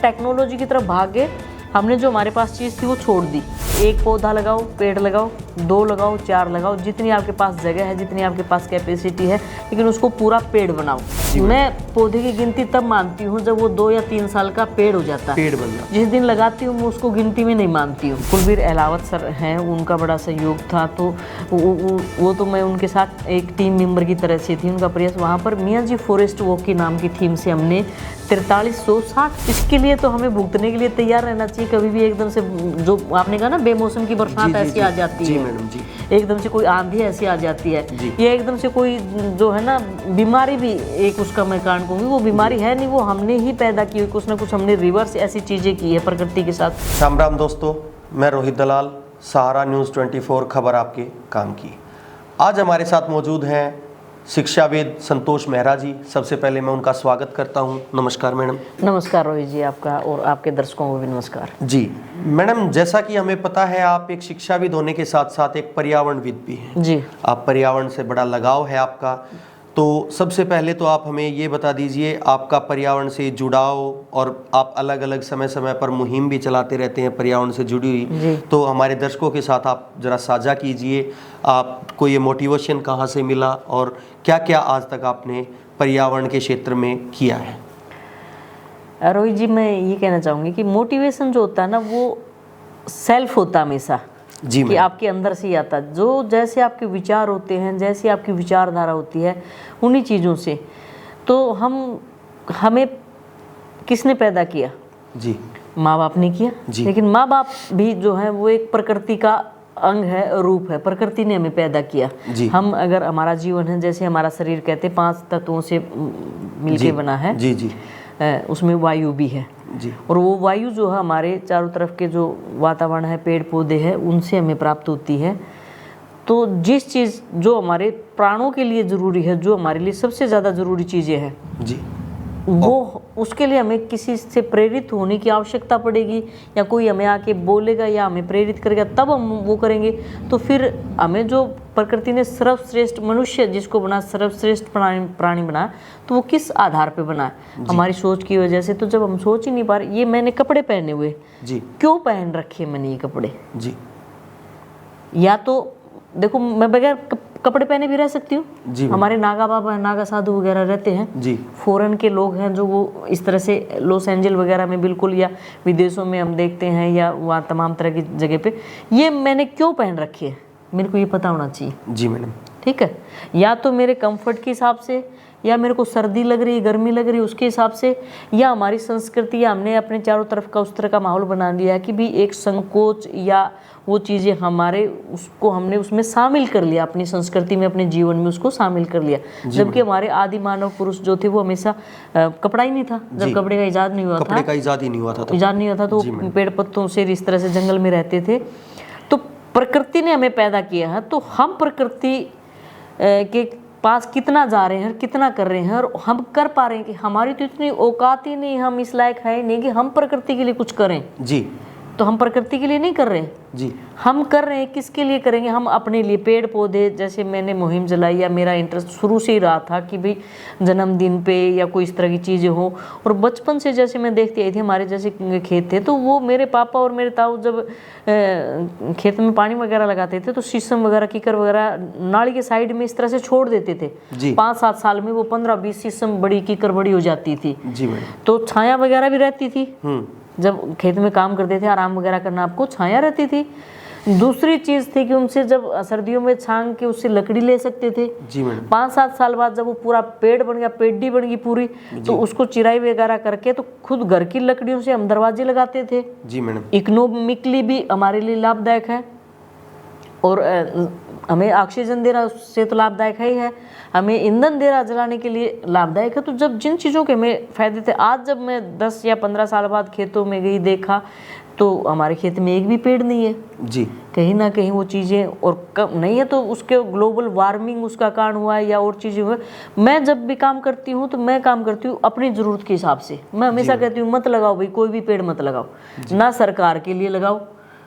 Technology की तरफ भाग गए, हमने जो हमारे पास चीज़ थी वो छोड़ दी। एक पौधा लगाओ, पेड़ लगाओ, 2 लगाओ, 4 लगाओ, जितनी आपके पास जगह है, जितनी आपके पास कैपेसिटी है, लेकिन उसको पूरा पेड़ बनाओ। मैं पौधे की गिनती तब मानती हूँ जब वो 2 या 3 साल का पेड़ हो जाता है, पेड़ बन जाता। जिस दिन लगाती हूँ मैं उसको गिनती में नहीं मानती हूँ। कुलबीर अहलावत सर हैं, उनका बड़ा सहयोग था, तो वो तो मैं उनके साथ एक टीम मेंबर की तरह से थी। उनका प्रयास वहाँ पर मियाँ जी फॉरेस्ट वॉक की नाम की थीम से हमने 4360, इसके लिए तो हमें भुगतने के लिए तैयार रहना चाहिए। कभी भी एकदम से, जो आपने कहा ना बेमौसम की बरसात ऐसी आ जाती जी है, मैडम जी, एकदम से कोई आंधी ऐसी आ जाती है, ये एकदम से कोई जो है ना बीमारी भी एक उसका मैं कारण कहूँगी, वो बीमारी है नहीं, वो हमने ही पैदा की हुई, कुछ ना कुछ हमने रिवर्स ऐसी चीज़ें की है प्रकृति के साथ। राम राम दोस्तों, मैं रोहित दलाल, सहारा न्यूज़ 24 खबर आपके काम की। आज हमारे साथ मौजूद हैं शिक्षाविद संतोष मेहरा जी। सबसे पहले मैं उनका स्वागत करता हूं। नमस्कार मैडम। नमस्कार रोहित जी, आपका और आपके दर्शकों को भी नमस्कार जी मैडम, जैसा कि हमें पता है आप एक शिक्षाविद होने के साथ साथ एक पर्यावरणविद भी हैं जी। आप पर्यावरण से बड़ा लगाव है आपका, तो सबसे पहले तो आप हमें ये बता दीजिए आपका पर्यावरण से जुड़ाव, और आप अलग अलग समय समय पर मुहिम भी चलाते रहते हैं पर्यावरण से जुड़ी हुई, तो हमारे दर्शकों के साथ आप जरा साझा कीजिए आपको ये मोटिवेशन कहाँ से मिला और क्या क्या आज तक आपने पर्यावरण के क्षेत्र में किया है। रोहित जी, मैं ये कहना चाहूँगी कि मोटिवेशन जो होता है ना, वो सेल्फ होता है हमेशा, जी कि आपके अंदर से ही आता है। जो जैसे आपके विचार होते हैं, जैसी आपकी विचारधारा होती है, उन्हीं चीज़ों से। तो हमें किसने पैदा किया? जी, माँ बाप ने किया। लेकिन माँ बाप भी जो है वो एक प्रकृति का अंग है, रूप है, प्रकृति ने हमें पैदा किया। हम अगर हमारा जीवन है, जैसे हमारा शरीर कहते हैं 5 तत्वों से मिलके बना है, जी जी, उसमें वायु भी है जी, और वो वायु जो है हमारे चारों तरफ के जो वातावरण है, पेड़ पौधे हैं, उनसे हमें प्राप्त होती है। तो जिस चीज़ जो हमारे प्राणों के लिए ज़रूरी है, जो हमारे लिए सबसे ज़्यादा ज़रूरी चीज़ें हैं जी, वो, उसके लिए हमें किसी से प्रेरित होने की आवश्यकता पड़ेगी, या कोई हमें आके बोलेगा या हमें प्रेरित करेगा, तब हम वो करेंगे। तो फिर हमें जो प्रकृति ने सर्वश्रेष्ठ मनुष्य जिसको बना, सर्वश्रेष्ठ प्राणी बना, तो वो किस आधार पे बना है? हमारी सोच की वजह से। तो जब हम सोच ही नहीं पा रहे, ये मैंने कपड़े पहने हुए जी, क्यों पहन रखे मैंने ये कपड़े जी? या तो देखो, मैं बगैर कपड़े पहने भी रह सकती हूँ। हमारे नागा बाबा, नागा साधु वगैरह रहते हैं जी, फॉरेन के लोग हैं जो वो इस तरह से लॉस एंजल वगैरह में बिल्कुल, या विदेशों में हम देखते हैं, या वहाँ तमाम तरह की जगह पे। ये मैंने क्यों पहन रखी है, मेरे को ये पता होना चाहिए जी मैडम। ठीक है, या तो मेरे कंफर्ट के हिसाब से, या मेरे को सर्दी लग रही है, गर्मी लग रही है उसके हिसाब से, या हमारी संस्कृति, या हमने अपने चारों तरफ का उस तरह का माहौल बना लिया है कि भी एक संकोच, या वो चीज़ें हमारे, उसको हमने उसमें शामिल कर लिया, अपनी संस्कृति में, अपने जीवन में उसको शामिल कर लिया। जबकि हमारे आदि मानव पुरुष जो थे वो हमेशा कपड़ा ही नहीं था, जब कपड़े का इजाद नहीं हुआ था, कपड़े का इजाद ही नहीं हुआ था, इजाद नहीं हुआ था, तो पेड़ पत्तों से इस तरह से जंगल में रहते थे। तो प्रकृति ने हमें पैदा किया है, तो हम प्रकृति के पास कितना जा रहे हैं, कितना कर रहे हैं, और हम कर पा रहे हैं कि हमारी तो इतनी औकात ही नहीं, हम इस लायक है नहीं कि हम प्रकृति के लिए कुछ करें जी। तो हम प्रकृति के लिए नहीं कर रहे हैं जी, हम कर रहे हैं किसके लिए करेंगे? हम अपने लिए। पेड़ पौधे, जैसे मैंने मुहिम चलाई, या मेरा इंटरेस्ट शुरू से ही रहा था कि भाई जन्मदिन पे या कोई इस तरह की चीज़ें हो, और बचपन से जैसे मैं देखती आई थी, हमारे जैसे खेत थे, तो वो मेरे पापा और मेरे ताऊ जब खेत में पानी वगैरह लगाते थे, तो शीशम वगैरह, कीकर वगैरह नाली के साइड में इस तरह से छोड़ देते थे। 5-7 साल में वो 15-20 शीशम बड़ी, कीकर बड़ी हो जाती थी जी। तो छाया वगैरह भी रहती थी, जब खेत में काम करते थे, आराम वगैरह करना, आपको छाया रहती थी। दूसरी चीज थी कि उनसे जब सर्दियों में छांग के उससे लकड़ी ले सकते थे जी मैडम। 5-7 साल बाद जब वो पूरा पेड़ बन गया, पेड्डी बन गई पूरी, तो उसको चिराई वगैरह करके तो खुद घर की लकड़ियों से हम दरवाजे लगाते थे जी मैडम। इकोनॉमिकली भी हमारे लिए लाभदायक है, और हमें ऑक्सीजन दे रहा उससे तो लाभदायक है ही है, हमें ईंधन दे रहा जलाने के लिए लाभदायक है। तो जब जिन चीज़ों के हमें फायदे थे, आज जब मैं 10 या 15 साल बाद खेतों में गई, देखा तो हमारे खेत में एक भी पेड़ नहीं है जी। कहीं ना कहीं वो चीज़ें और कम नहीं है, तो उसके ग्लोबल वार्मिंग उसका कारण हुआ है या और चीज़ें हुआ। मैं जब भी काम करती हूँ तो मैं काम करती हूँ अपनी ज़रूरत के हिसाब से। मैं हमेशा कहती हूँ मत लगाओ भाई, कोई भी पेड़ मत लगाओ, ना सरकार के लिए लगाओ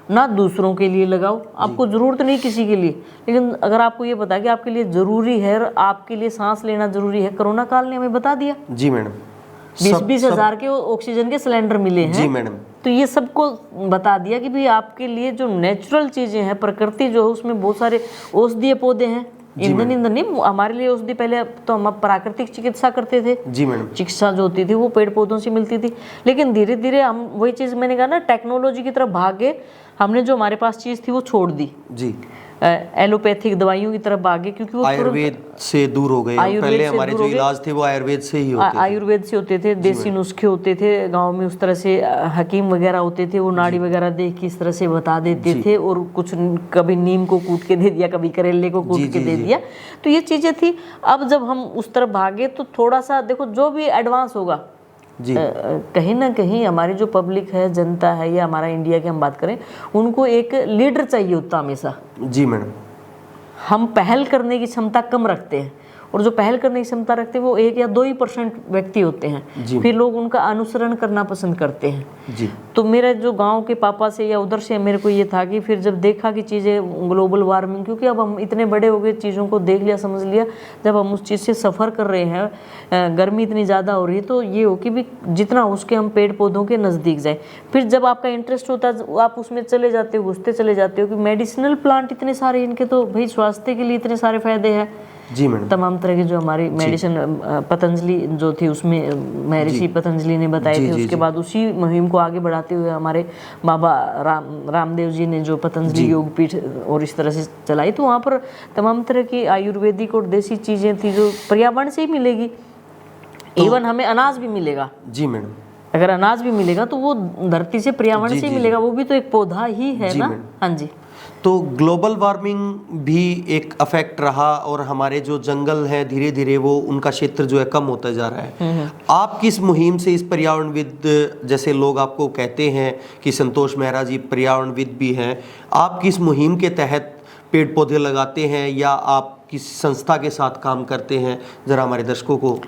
ना दूसरों के लिए लगाओ, आपको ज़रूरत नहीं किसी के लिए। लेकिन अगर आपको ये पता कि आपके लिए ज़रूरी है और आपके लिए सांस लेना ज़रूरी है, कोरोना काल ने हमें बता दिया जी मैडम। 20-20 हजार के ऑक्सीजन के सिलेंडर मिले हैं। जी मैडम। तो ये सबको बता दिया कि भाई आपके लिए जो नेचुरल चीजें हैं, प्रकृति जो है उसमें बहुत सारे औषधीय पौधे हैं। ईंधन नहीं, हमारे लिए औषधि पहले तो हम प्राकृतिक चिकित्सा करते थे। जी मैडम। चिकित्सा जो होती थी वो पेड़ पौधों से मिलती थी, लेकिन धीरे धीरे हम वही चीज मैंने कहा ना, टेक्नोलॉजी की तरफ भाग गए। हमने जो हमारे पास चीज थी वो छोड़ दी, जी एलोपैथिक दवाइयों की तरफ भागे, क्योंकि वो आयुर्वेद से दूर हो गए। पहले हमारे जो इलाज थे वो आयुर्वेद से ही होते थे। आयुर्वेद से होते थे, देसी नुस्खे होते थे, गांव में उस तरह से हकीम वगैरह होते थे, वो नाड़ी वगैरह देख के इस तरह से बता देते थे, और कुछ कभी नीम को कूट के दे दिया, कभी करेले को कूट के दे दिया। तो ये चीजें थी। अब जब हम उस तरफ भागे तो थोड़ा सा देखो, जो भी एडवांस होगा जी, कहीं ना कहीं हमारी जो पब्लिक है, जनता है, या हमारा इंडिया की हम बात करें, उनको एक लीडर चाहिए होता हमेशा। जी मैडम। हम पहल करने की क्षमता कम रखते हैं, और जो पहल करने की क्षमता रखते हैं वो 1 या 2% व्यक्ति होते हैं, फिर लोग उनका अनुसरण करना पसंद करते हैं। जी। तो मेरा जो गांव के पापा से या उधर से मेरे को ये था कि फिर जब देखा कि चीज़ें ग्लोबल वार्मिंग, क्योंकि अब हम इतने बड़े हो गए, चीज़ों को देख लिया, समझ लिया, जब हम उस चीज़ से सफ़र कर रहे हैं, गर्मी इतनी ज़्यादा हो रही है, तो ये हो कि भी जितना हो उसके हम पेड़ पौधों के नज़दीक जाए। फिर जब आपका इंटरेस्ट होता है आप उसमें चले जाते हो, घुसते चले जाते हो कि मेडिसिनल प्लांट इतने सारे, इनके तो भाई स्वास्थ्य के लिए इतने सारे फायदे हैं। जी मैडम। तमाम तरह की जो हमारी मेडिसिन, पतंजलि जो थी उसमें महर्षि पतंजलि ने बताए थे। उसके बाद उसी मुहिम को आगे बढ़ाते हुए हमारे बाबा रामदेव जी ने जो पतंजलि योग पीठ और इस तरह से चलाई, तो वहाँ पर तमाम तरह की आयुर्वेदिक और देसी चीज़ें थी जो पर्यावरण से ही मिलेगी। इवन हमें अनाज भी मिलेगा। जी मैडम। अगर अनाज भी मिलेगा तो वो धरती से, पर्यावरण से ही मिलेगा, वो भी तो एक पौधा ही है ना। हाँ जी। तो ग्लोबल वार्मिंग भी एक अफेक्ट रहा, और हमारे जो जंगल हैं धीरे धीरे वो उनका क्षेत्र जो है कम होता जा रहा है। आप किस मुहिम से, इस पर्यावरणविद जैसे लोग आपको कहते हैं कि संतोष मेहरा जी पर्यावरणविद भी हैं, आप किस मुहिम के तहत पेड़ पौधे लगाते हैं, या आप किस संस्था के साथ काम करते हैं? जरा हमारे दर्शकों को।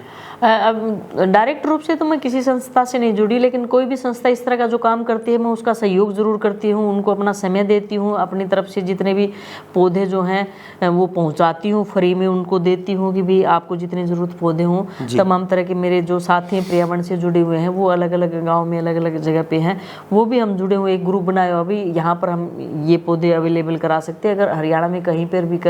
अब डायरेक्ट रूप से तो मैं किसी संस्था से नहीं जुड़ी, लेकिन कोई भी संस्था इस तरह का जो काम करती है मैं उसका सहयोग ज़रूर करती हूँ, उनको अपना समय देती हूँ, अपनी तरफ से जितने भी पौधे जो हैं वो पहुँचाती हूँ, फ्री में उनको देती हूँ कि भाई आपको जितनी ज़रूरत पौधे हों। तमाम तरह के मेरे जो साथी हैं पर्यावरण से जुड़े हुए हैं, वो अलग अलग गाँव में अलग अलग जगह पे हैं, वो भी हम जुड़े हुए, एक ग्रुप बनाया हुआ भी, यहाँ पर हम ये पौधे अवेलेबल करा सकते हैं। अगर हरियाणा में कहीं पर भी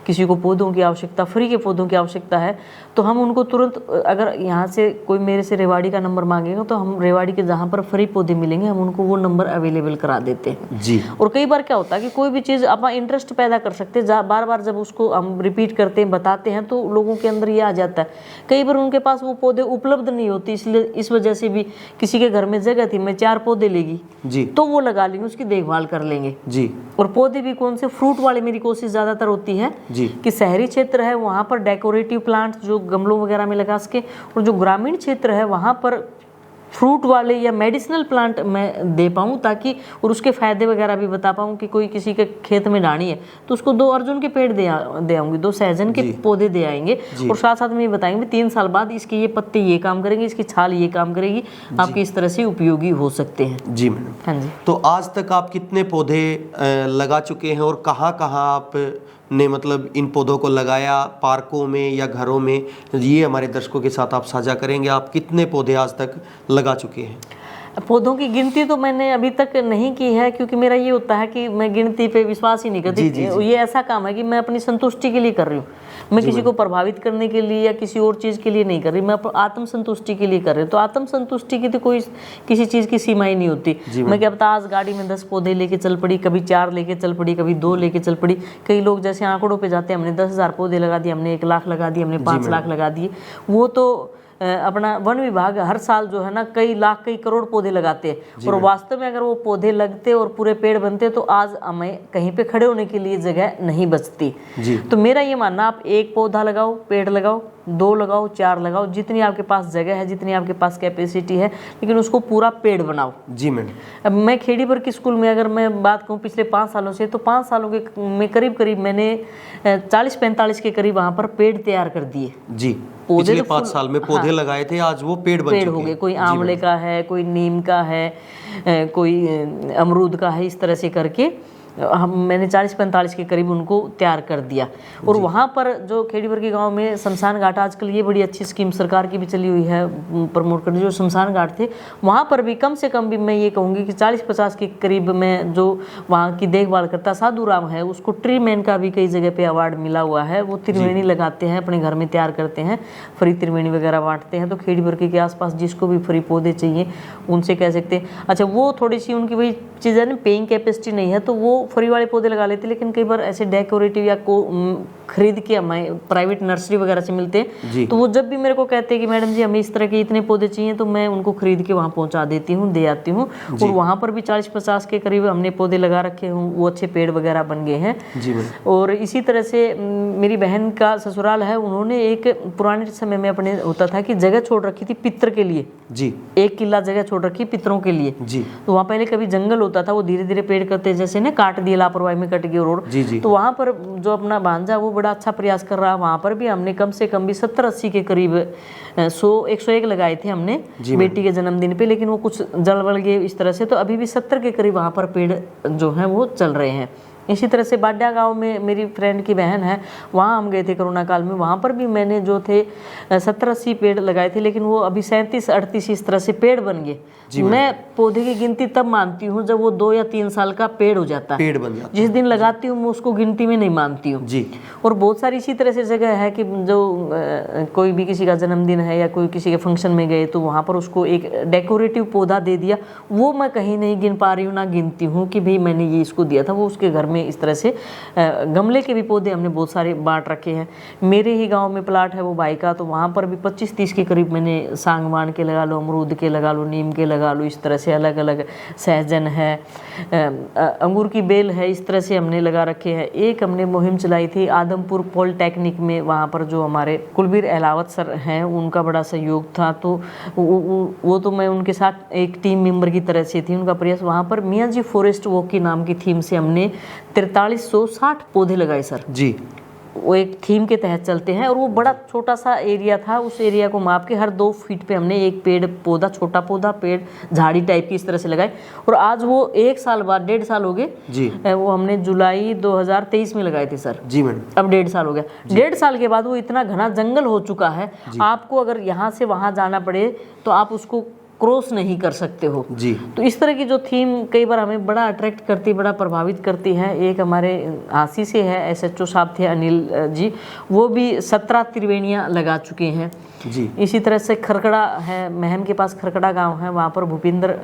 किसी को पौधों की आवश्यकता, फ्री के पौधों की आवश्यकता है, तो हम उनको तुरंत, अगर यहाँ से कोई मेरे से रेवाड़ी का नंबर मांगेगा तो हम रेवाड़ी के जहाँ पर फ्री पौधे मिलेंगे हम उनको वो नंबर अवेलेबल करा देते हैं। जी। और कई बार क्या होता है कि कोई भी चीज़ आप इंटरेस्ट पैदा कर सकते हैं, बार बार जब उसको हम रिपीट करते हैं, बताते हैं, तो लोगों के अंदर ये आ जाता है। कई बार उनके पास वो पौधे उपलब्ध नहीं होती, इसलिए इस वजह से भी किसी के घर में जगह थी, मैं 4 पौधे लेगी जी, तो वो लगा लेंगे, उसकी देखभाल कर लेंगे जी। और पौधे भी कौन से, फ्रूट वाले मेरी कोशिश ज़्यादातर होती है जी कि शहरी क्षेत्र है वहाँ पर डेकोरेटिव प्लांट जो गमलों वगैरह में लगा सके, और जो ग्रामीण क्षेत्र है वहाँ पर फ्रूट वाले या मेडिसिनल प्लांट मैं दे पाऊँ, ताकि और उसके फ़ायदे वगैरह भी बता पाऊँ कि कोई किसी के खेत में डाणी है तो उसको 2 अर्जुन के पेड़ दे आऊँगी, 2 सहजन के पौधे दे आएंगे, और साथ साथ में ये बताएंगे 3 साल बाद इसके ये पत्ते ये काम करेंगे, इसकी छाल ये काम करेगी, आपके इस तरह से उपयोगी हो सकते हैं। जी मैडम। हाँ जी। तो आज तक आप कितने पौधे लगा चुके हैं, और कहाँ कहाँ आप ने मतलब इन पौधों को लगाया, पार्कों में या घरों में? ये हमारे दर्शकों के साथ आप साझा करेंगे, आप कितने पौधे आज तक लगा चुके हैं? पौधों की गिनती तो मैंने अभी तक नहीं की है, क्योंकि मेरा ये होता है कि मैं गिनती पे विश्वास ही नहीं करती। ये ऐसा काम है कि मैं अपनी संतुष्टि के लिए कर रही हूँ, मैं किसी को प्रभावित करने के लिए या किसी और चीज़ के लिए नहीं कर रही, मैं आत्म संतुष्टि के लिए कर रही हूँ। तो आत्म संतुष्टि की तो कोई किसी चीज़ की सीमा ही नहीं होती। मैं क्या पता आज गाड़ी में 10 पौधे लेके चल पड़ी, कभी 4 लेके चल पड़ी, कभी 2 लेके चल पड़ी। कई लोग जैसे आंकड़ों पे जाते हैं, हमने 10,000 पौधे लगा दिए, हमने 1 लाख लगा दिए, हमने 5 लाख लगा दिए। वो तो अपना वन विभाग हर साल जो है ना कई लाख कई करोड़ पौधे लगाते हैं, और वास्तव में अगर वो पौधे लगते और पूरे पेड़ बनते तो आज हमें कहीं पे खड़े होने के लिए जगह नहीं बचती। तो मेरा ये मानना, आप 1 पौधा लगाओ, पेड़ लगाओ, 2 लगाओ, 4 लगाओ, जितनी आपके पास जगह है, जितनी आपके पास कैपेसिटी है, लेकिन उसको पूरा पेड़ बनाओ। जी मैडम। अब मैं खेड़ी वर्ग के स्कूल में अगर मैं बात कहूँ पिछले 5 सालों से, तो 5 सालों के में करीब मैंने 40-45 के करीब वहाँ पर पेड़ तैयार कर दिए। जी, पिछले 5 साल में पौधे लगाए थे, आज वो पेड़ बन चुके हैं। हो गए, कोई आंवले का है, कोई नीम का है, कोई अमरूद का है, इस तरह से करके मैंने 40-45 के करीब उनको तैयार कर दिया। और वहाँ पर जो खेड़ीबरकी गांव में शमशान घाट, आजकल ये बड़ी अच्छी स्कीम सरकार की भी चली हुई है प्रमोट करने, जो शमशान घाट थे वहाँ पर भी कम से कम भी मैं ये कहूँगी कि 40-50 के करीब में जो वहाँ की देखभाल करता साधु राम है, उसको ट्री मैन का भी कई जगह पे अवार्ड मिला हुआ है। वो त्रिवेणी लगाते हैं, अपने घर में तैयार करते हैं, फ्री त्रिवेणी वगैरह बांटते हैं। तो खेड़ीबरकी के आसपास जिसको भी फ्री पौधे चाहिए उनसे कह सकते हैं। अच्छा, वो थोड़ी सी उनकी वही चीज़ है ना, पेइंग कैपेसिटी नहीं है तो वो फ्री वाले पौधे लगा लेते, लेकिन कई बार ऐसे डेकोरेटिव या को खरीद के हमें प्राइवेट नर्सरी वगैरह से मिलते हैं, तो वो जब भी मेरे को कहते हैं कि मैडम जी हमें इस तरह के इतने पौधे चाहिए, तो मैं उनको खरीद के वहाँ पहुँचा देती हूँ, दे आती हूँ। और वहाँ पर भी 40-50 के करीब हमने पौधे लगा रखे हूँ, वो अच्छे पेड़ वगैरह बन गए हैं। और इसी तरह से मेरी बहन का ससुराल है, उन्होंने एक पुराने समय में अपने होता था कि जगह छोड़ रखी थी पितर के लिए जी, 1 किला जगह छोड़ रखी पितरों के लिए जी। तो वहाँ पहले कभी जंगल होता था, वो धीरे धीरे पेड़ करते जैसे ना काट दिए, लापरवाही में कट गई रोड जी। तो वहाँ पर जो अपना भांजा वो बड़ा अच्छा प्रयास कर रहा है, वहाँ पर भी हमने कम से कम भी 70-80 के करीब 100-101 लगाए थे हमने बेटी के जन्मदिन पे, लेकिन वो कुछ जल वल गए इस तरह से, तो अभी भी 70 के करीब वहाँ पर पेड़ जो हैं वो चल रहे हैं। इसी तरह से बाड्या गांव में मेरी फ्रेंड की बहन है, वहाँ हम गए थे कोरोना काल में, वहाँ पर भी मैंने जो थे 70-80 पेड़ लगाए थे, लेकिन वो अभी 37-38 इस तरह से पेड़ बन गए। मैं पौधे की गिनती तब मानती हूँ जब वो 2 या 3 साल का पेड़ हो जाता है, पेड़ बन जाता है। जिस दिन लगाती हूँ मैं उसको गिनती में नहीं मानती हूँ जी। और बहुत सारी इसी तरह से जगह है कि जो कोई भी किसी का जन्मदिन है या कोई किसी के फंक्शन में गए तो वहाँ पर उसको एक डेकोरेटिव पौधा दे दिया, वो मैं कहीं नहीं गिन पा रही हूँ, ना गिनती हूँ कि भाई मैंने ये इसको दिया था। वो उसके घर में इस तरह से गमले के भी पौधे हमने बहुत सारे बांट रखे हैं। मेरे ही गांव में प्लाट है वो भाई का, तो वहाँ पर भी 25-30 के करीब मैंने सागवान के लगा लो, अमरूद के लगा लो, नीम के लगा लो, इस तरह से अलग अलग, सहजन है, अंगूर की बेल है, इस तरह से हमने लगा रखे हैं। एक हमने मुहिम चलाई थी आदमपुर पॉलिटेक्निक में, वहाँ पर जो हमारे कुलबीर अहलावत सर हैं उनका बड़ा सहयोग था, तो वो तो मैं उनके साथ एक टीम मेंबर की तरह से थी। उनका प्रयास वहाँ पर मियाँ जी फॉरेस्ट वॉक की नाम की थीम से हमने 4360 पौधे लगाए सर जी। वो एक थीम के तहत चलते हैं और वो बड़ा छोटा सा एरिया था, उस एरिया को माप के हर 2 फीट पे हमने एक पेड़ पौधा, छोटा पौधा, पेड़, झाड़ी टाइप की इस तरह से लगाए। और आज वो 1 साल बाद, 1.5 साल हो गए जी, वो हमने जुलाई 2023 में लगाए थे सर जी मैडम, अब 1.5 साल हो गया। 1.5 साल के बाद वो इतना घना जंगल हो चुका है, आपको अगर यहाँ से वहाँ जाना पड़े तो आप उसको क्रॉस नहीं कर सकते हो जी। तो इस तरह की जो थीम कई बार हमें बड़ा अट्रैक्ट करती, बड़ा प्रभावित करती है। एक हमारे हांसी से है SHO साहब थे अनिल जी, वो भी 17 त्रिवेणियाँ लगा चुके हैं जी। इसी तरह से खरकड़ा है, महम के पास खरकड़ा गांव है, वहाँ पर भूपिंदर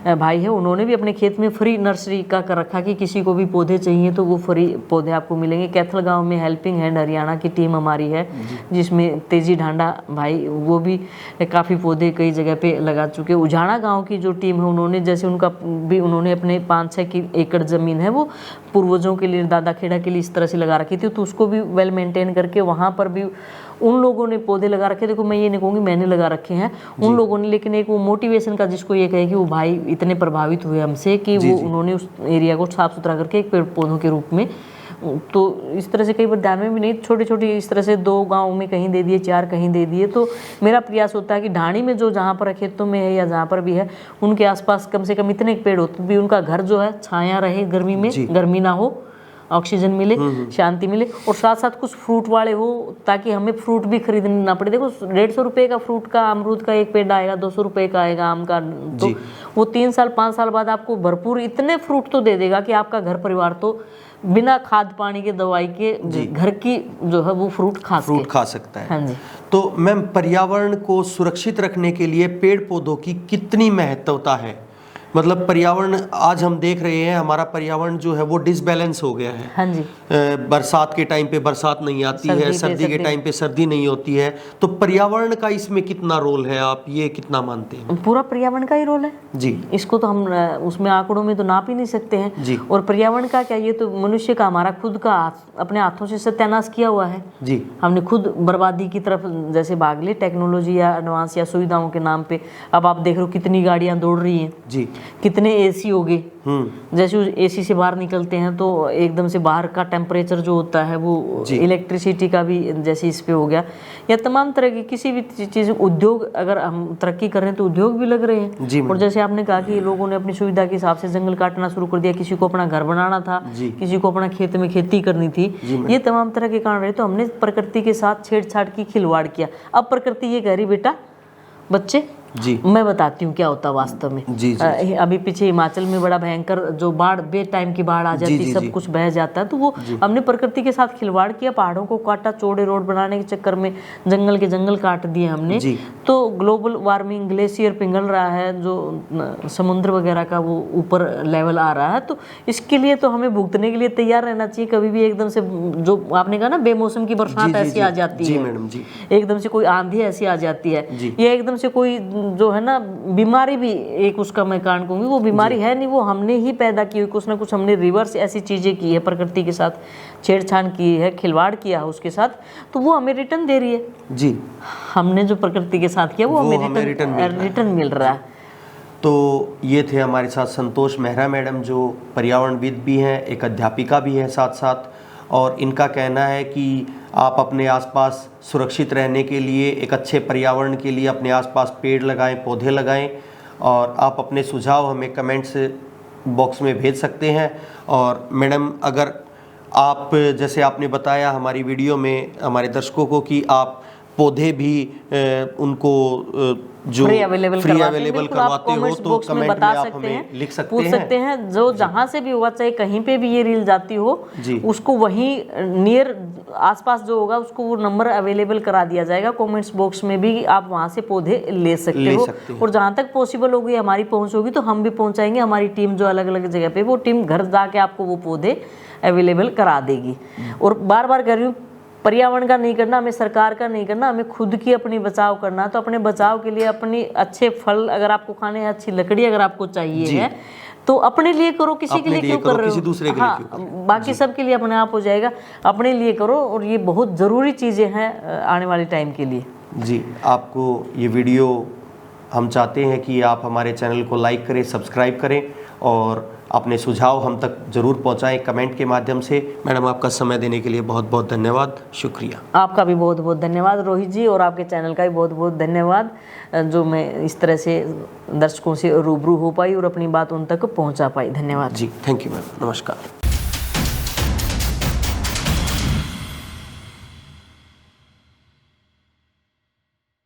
भाई है, उन्होंने भी अपने खेत में फ्री नर्सरी का कर रखा कि किसी को भी पौधे चाहिए तो वो फ्री पौधे आपको मिलेंगे। कैथल गांव में हेल्पिंग हैंड हरियाणा की टीम हमारी है, जिसमें तेजी ढांडा भाई, वो भी काफ़ी पौधे कई जगह पे लगा चुके। उजाना गांव की जो टीम है, उन्होंने जैसे उनका भी, उन्होंने अपने 5-6 एकड़ ज़मीन है वो पूर्वजों के लिए, दादा खेड़ा के लिए इस तरह से लगा रखी थी, तो उसको भी वेल मेंटेन करके वहाँ पर भी उन लोगों ने पौधे लगा रखे। देखो मैं ये नहीं कहूँगी मैंने लगा रखे हैं, उन लोगों ने, लेकिन एक वो मोटिवेशन का, जिसको ये कहे कि वो भाई इतने प्रभावित हुए हमसे कि वो उन्होंने उस एरिया को साफ सुथरा करके एक पेड़ पौधों के रूप में, तो इस तरह से कई बार ध्यान में भी नहीं, छोटी छोटी इस तरह से 2 गाँव में कहीं दे दिए, 4 कहीं दे दिए। तो मेरा प्रयास होता है कि ढाणी में जो जहाँ पर खेतों में है या जहाँ पर भी है, उनके आसपास कम से कम इतने पेड़ होते भी उनका घर जो है छाया रहे, गर्मी में गर्मी ना हो, ऑक्सीजन मिले, शांति मिले, और साथ साथ कुछ फ्रूट वाले हो ताकि हमें फ्रूट भी खरीदना ना पड़े। देखो 150 रुपये का फ्रूट का, अमरूद का एक पेड़ आएगा, 200 रुपये का आएगा आम का, तो वो 3 साल 5 साल बाद आपको भरपूर इतने फ्रूट तो दे देगा कि आपका घर परिवार तो बिना खाद पानी के, दवाई के, घर की जो है वो फ्रूट खा सकता है। हाँ जी। तो मैम, पर्यावरण को सुरक्षित रखने के लिए पेड़ पौधों की कितनी महत्वता है? मतलब पर्यावरण आज हम देख रहे हैं, हमारा पर्यावरण जो है वो डिसबैलेंस हो गया है। हाँ जी। बरसात के टाइम पे बरसात नहीं आती है, सर्दी के टाइम पे सर्दी नहीं होती है, तो पर्यावरण का इसमें कितना रोल है, आप ये कितना मानते हैं? पूरा पर्यावरण का ही रोल है जी। इसको तो हम उसमें आंकड़ों में तो नाप ही नहीं सकते हैं जी। और पर्यावरण का क्या, ये तो मनुष्य का, हमारा खुद का अपने हाथों से सत्यानाश किया हुआ है जी। हमने खुद बर्बादी की तरफ जैसे भाग लिए, टेक्नोलॉजी या एडवांस या सुविधाओं के नाम पे। अब आप देख रहे हो कितनी गाड़ियां दौड़ रही हैं जी। कितने एसी हो गए, जैसे एसी से बाहर निकलते हैं तो एकदम से बाहर का टेम्परेचर जो होता है वो इलेक्ट्रिसिटी का भी जैसे इस पे हो गया, या तमाम तरह की किसी भी चीज़, उद्योग अगर हम तरक्की कर रहे हैं तो उद्योग भी लग रहे हैं। और जैसे आपने कहा कि लोगों ने अपनी सुविधा के हिसाब से जंगल काटना शुरू कर दिया, किसी को अपना घर बनाना था, किसी को अपना खेत में खेती करनी थी, ये तमाम तरह के कारण रहे, तो हमने प्रकृति के साथ छेड़छाड़ की, खिलवाड़ किया। अब प्रकृति ये कह रही बेटा बच्चे मैं बताती हूँ क्या होता वास्तव में। अभी पीछे हिमाचल में बड़ा भयंकर जो बाढ़, बे टाइम की बाढ़ आ जाती, सब कुछ बह जाता है, तो वो हमने प्रकृति के साथ खिलवाड़ किया, पहाड़ों को काटा, चौड़े रोड बनाने के चक्कर में जंगल के जंगल काट दिए हमने। तो ग्लोबल वार्मिंग, ग्लेशियर पिघल रहा है, जो समुद्र वगैरह का वो ऊपर लेवल आ रहा है, तो इसके लिए तो हमें भुगतने के लिए तैयार रहना चाहिए। कभी भी एकदम से, जो आपने कहा ना बेमौसम की बरसात ऐसी आ जाती है, एकदम से कोई आंधी ऐसी आ जाती है, या एकदम से कोई जो है ना बीमारी भी एक उसका मैं कारण कहूँगी, वो बीमारी है नहीं, वो हमने ही पैदा की हुई, कुछ ना कुछ हमने रिवर्स ऐसी चीज़ें की है, प्रकृति के साथ छेड़छाड़ की है, खिलवाड़ किया है उसके साथ, तो वो हमें रिटर्न दे रही है। हमने जो प्रकृति के साथ किया वो हमें रिटर्न मिल रहा है। तो ये थे हमारे साथ संतोष मेहरा मैडम, जो पर्यावरणविद भी हैं, एक अध्यापिका भी हैं साथ साथ, और इनका कहना है कि आप अपने आसपास सुरक्षित रहने के लिए, एक अच्छे पर्यावरण के लिए अपने आसपास पेड़ लगाएं, पौधे लगाएं, और आप अपने सुझाव हमें कमेंट्स बॉक्स में भेज सकते हैं। और मैडम, अगर आप, जैसे आपने बताया हमारी वीडियो में हमारे दर्शकों को कि आप पौधे भी उनको जो फ्री अवेलेबल करवाते हो, तो कमेंट में आप हमें लिख सकते हैं, पूछ सकते हैं। जो जहाँ से भी होगा, चाहे कहीं पे भी ये रील जाती हो, उसको वहीं नियर आसपास जो होगा उसको वो नंबर अवेलेबल करा दिया जाएगा। कमेंट्स बॉक्स में भी आप वहाँ से पौधे ले सकते हो। और जहाँ तक पॉसिबल होगी, हमारी पहुँच होगी, तो हम भी पहुँचाएंगे। हमारी टीम जो अलग अलग जगह पे, वो टीम घर जाके आपको वो पौधे अवेलेबल करा देगी। और बार बार कह रही हूँ, पर्यावरण का नहीं करना, हमें सरकार का नहीं करना, हमें खुद की अपनी बचाव करना। तो अपने बचाव के लिए अपनी अच्छे फल अगर आपको खाने हैं, अच्छी लकड़ी अगर आपको चाहिए है, तो अपने लिए करो, किसी के लिए क्यों कर रहे हो, किसी दूसरे के लिए क्यों कर रहे हो? बाकी सबके लिए अपने आप हो जाएगा, अपने लिए करो। और ये बहुत ज़रूरी चीज़ें हैं आने वाले टाइम के लिए। जी, आपको ये वीडियो, हम चाहते हैं कि आप हमारे चैनल को लाइक करें, सब्सक्राइब करें, और अपने सुझाव हम तक ज़रूर पहुंचाएं कमेंट के माध्यम से। मैडम, आपका समय देने के लिए बहुत बहुत धन्यवाद, शुक्रिया। आपका भी बहुत बहुत धन्यवाद रोहित जी, और आपके चैनल का भी बहुत बहुत धन्यवाद, जो मैं इस तरह से दर्शकों से रूबरू हो पाई और अपनी बात उन तक पहुंचा पाई। धन्यवाद जी। थैंक यू मैम, नमस्कार।